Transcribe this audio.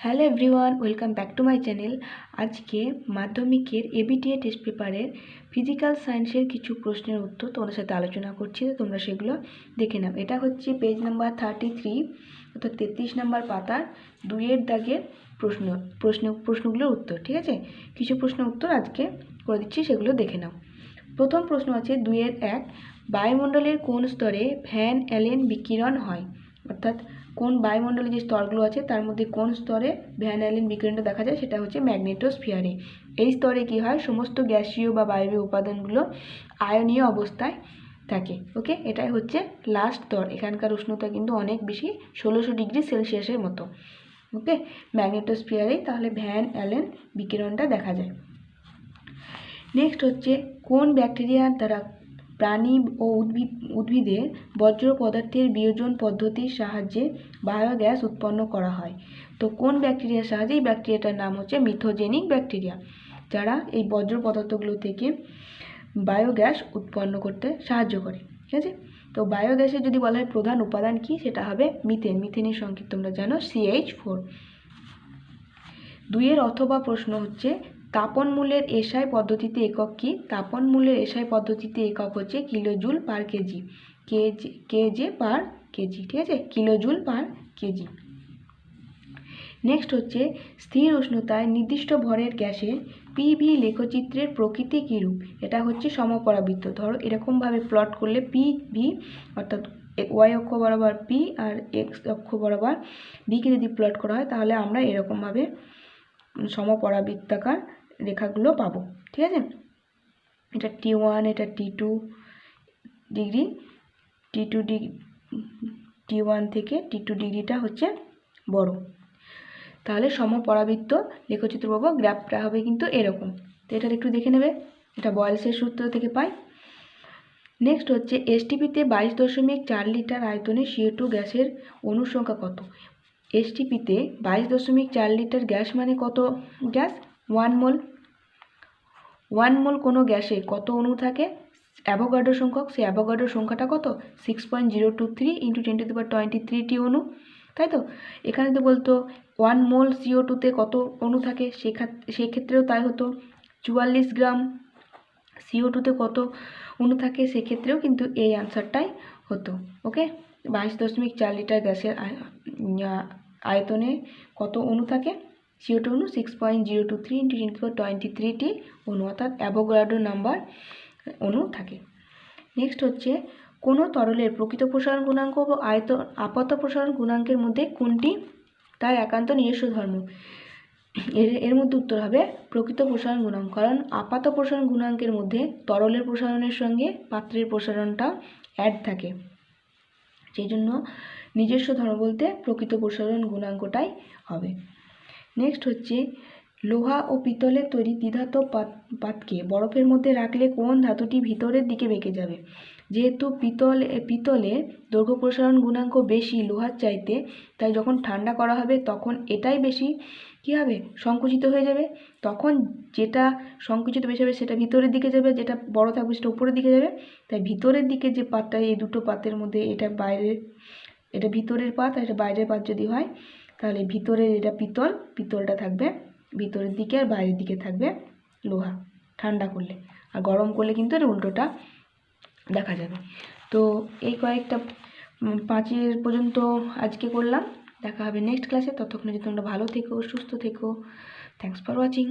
Hello everyone, welcome back to my channel. আজকে মাধ্যমিকের ABTA test পেপারের ফিজিক্যাল সায়েন্সের কিছু প্রশ্নের উত্তর তোমাদের সাথে আলোচনা করছি, তো তোমরা সেগুলো দেখে নাও। এটা হচ্ছে পেজ নাম্বার 33 অর্থাৎ 33 নাম্বার পাতার 2-এর দাগের প্রশ্নগুলোর উত্তর। ঠিক আছে, কিছু প্রশ্নের উত্তর আজকে করে দিচ্ছি, সেগুলো দেখে নাও। প্রথম প্রশ্ন আছে 2-1, বায়ুমণ্ডলের কোন স্তরে ভ্যান অ্যালেন বিকিরণ হয়? অর্থাৎ কোন বায়ুমণ্ডলে যে স্তরগুলো আছে তার মধ্যে কোন স্তরে ভ্যান অ্যালেন বিকিরণটা দেখা যায়, সেটা হচ্ছে ম্যাগনেটোস্ফিয়ারে। এই স্তরে কি হয়, সমস্ত গ্যাসীয় বা বায়বীয় উপাদানগুলো আয়নীয় অবস্থায় থাকে। ওকে, এটাই হচ্ছে লাস্ট স্তর। এখানকার উষ্ণতা কিন্তু অনেক বেশি, 1600 ডিগ্রি সেলসিয়াসের মতো। ওকে, ম্যাগনেটোস্ফিয়ারেই তাহলে ভ্যান অ্যালেন বিকিরণটা দেখা যায়। নেক্সট হচ্ছে কোন ব্যাকটেরিয়ার দ্বারা প্রাণী ও উদ্ভিদের বর্জ্য পদার্থের বিয়োজন পদ্ধতির সাহায্যে বায়োগ্যাস উৎপন্ন করা হয়? তো কোন ব্যাকটেরিয়ার সাহায্যে? এই ব্যাকটেরিয়াটার নাম হচ্ছে মিথোজেনিক ব্যাকটেরিয়া, যারা এই বর্জ্য পদার্থগুলো থেকে বায়োগ্যাস উৎপন্ন করতে সাহায্য করে। ঠিক আছে, তো বায়োগ্যাসের যদি বলা হয় প্রধান উপাদান কি, সেটা হবে মিথেন। মিথেনের সংকেত তোমরা জানো CH4। 2-এর অথবা প্রশ্ন হচ্ছে তাপন মূল্যের এসআই পদ্ধতিতে একক কি? তাপন মূল্যের এসআই পদ্ধতিতে একক হচ্ছে কিলোজুল পার কেজি, কেজে পার কেজি। ঠিক আছে, কিলোজুল পার কেজি। নেক্সট হচ্ছে স্থির উষ্ণতায় নির্দিষ্ট ভরের গ্যাসের পিভি লেখচিত্রের প্রকৃতি কীরূপ? এটা হচ্ছে সমপরাবৃত্ত। ধরো এরকমভাবে প্লট করলে পিভি অর্থাৎ ওয়াই অক্ষ বরাবর পি আর এক্স অক্ষ বরাবর বিকে যদি প্লট করা হয়, তাহলে আমরা এরকমভাবে সমপরাবৃত্তাকার রেখাগুলো পাবো। ঠিক আছে, এটা T1, এটা T2 ডিগ্রি, T1 থেকে T2 ডিগ্রিটা হচ্ছে বড়। তাহলে সমপরাবৃত্ত লেখচিত্র পাবো। গ্রাফটা হবে কিন্তু এরকম। তো এটা একটু দেখে নেবে, এটা বয়েলসের সূত্র থেকে পাই। নেক্সট হচ্ছে এসটিপিতে 22.4 লিটার আয়তনে CO2 গ্যাসের অণুর সংখ্যা কত? এসটিপিতে 22.4 লিটার গ্যাস মানে কত গ্যাস? 1 মোল। 1 মোল কোনো গ্যাসে কত অণু থাকে? অ্যাভোগাড্রো সংখ্যক, সেই অ্যাভোগাড্রো সংখ্যাটা কত? 6.023 × 10⁻23টি অণু, তাই তো? এখানে তো বলতো 1 মোল CO2তে কত অণু থাকে, সেক্ষেত্রেও তাই হতো। 44 গ্রাম CO2তে কত অণু থাকে, সেক্ষেত্রেও কিন্তু এই অ্যান্সারটাই হতো। ওকে, 22.4 লিটার গ্যাসের আয়তনে কত অণু থাকে? CO2 অণু 6.023 × 10⁻23টি অণু, অর্থাৎ অ্যাভোগাড্রো নাম্বার অণু থাকে। নেক্সট হচ্ছে কোনো তরলের প্রকৃত প্রসারণ গুণাঙ্ক ও আপাত প্রসারণ গুণাঙ্কের মধ্যে কোনটি তার একান্ত নিজস্ব ধর্ম? এর মধ্যে উত্তর হবে প্রকৃত প্রসারণ গুণাঙ্ক, কারণ আপাত প্রসারণ গুণাঙ্কের মধ্যে তরলের প্রসারণের সঙ্গে পাত্রের প্রসারণটা অ্যাড থাকে, সেই জন্য নিজস্ব ধর্ম বলতে প্রকৃত প্রসারণ গুণাঙ্কটাই হবে। নেক্সট হচ্ছে লোহা ও পিতলের তৈরি দ্বিধাতব পাতকে বরফের মধ্যে রাখলে কোন ধাতুটি ভিতরের দিকে বেঁকে যাবে? যেহেতু পিতলের দৈর্ঘ্য প্রসারণ গুণাঙ্ক বেশি লোহার চাইতে, তাই যখন ঠান্ডা করা হবে তখন এটাই বেশি কী হবে? সংকুচিত হয়ে যাবে। তখন যেটা সংকুচিত বেশি হবে সেটা ভিতরের দিকে যাবে, যেটা বড় থাকবে সেটা উপরের দিকে যাবে। তাই ভিতরের দিকে যে পাতটা, এই দুটো পাতের মধ্যে এটা বাইরের, এটা ভিতরের পাত আর এটা বাইরের পাত যদি হয়, তাহলে ভিতরের এটা পিতলটা থাকবে ভিতরের দিকে আর বাইরের দিকে থাকবে লোহা, ঠান্ডা করলে। আর গরম করলে কিন্তু এর উল্টোটা দেখা যাবে। তো এই কয়েকটা 5 পর্যন্ত আজকে করলাম। দেখা হবে নেক্সট ক্লাসে। ততক্ষণে যদি তোমরা ভালো থেকো, সুস্থ থেকো। Thanks for watching.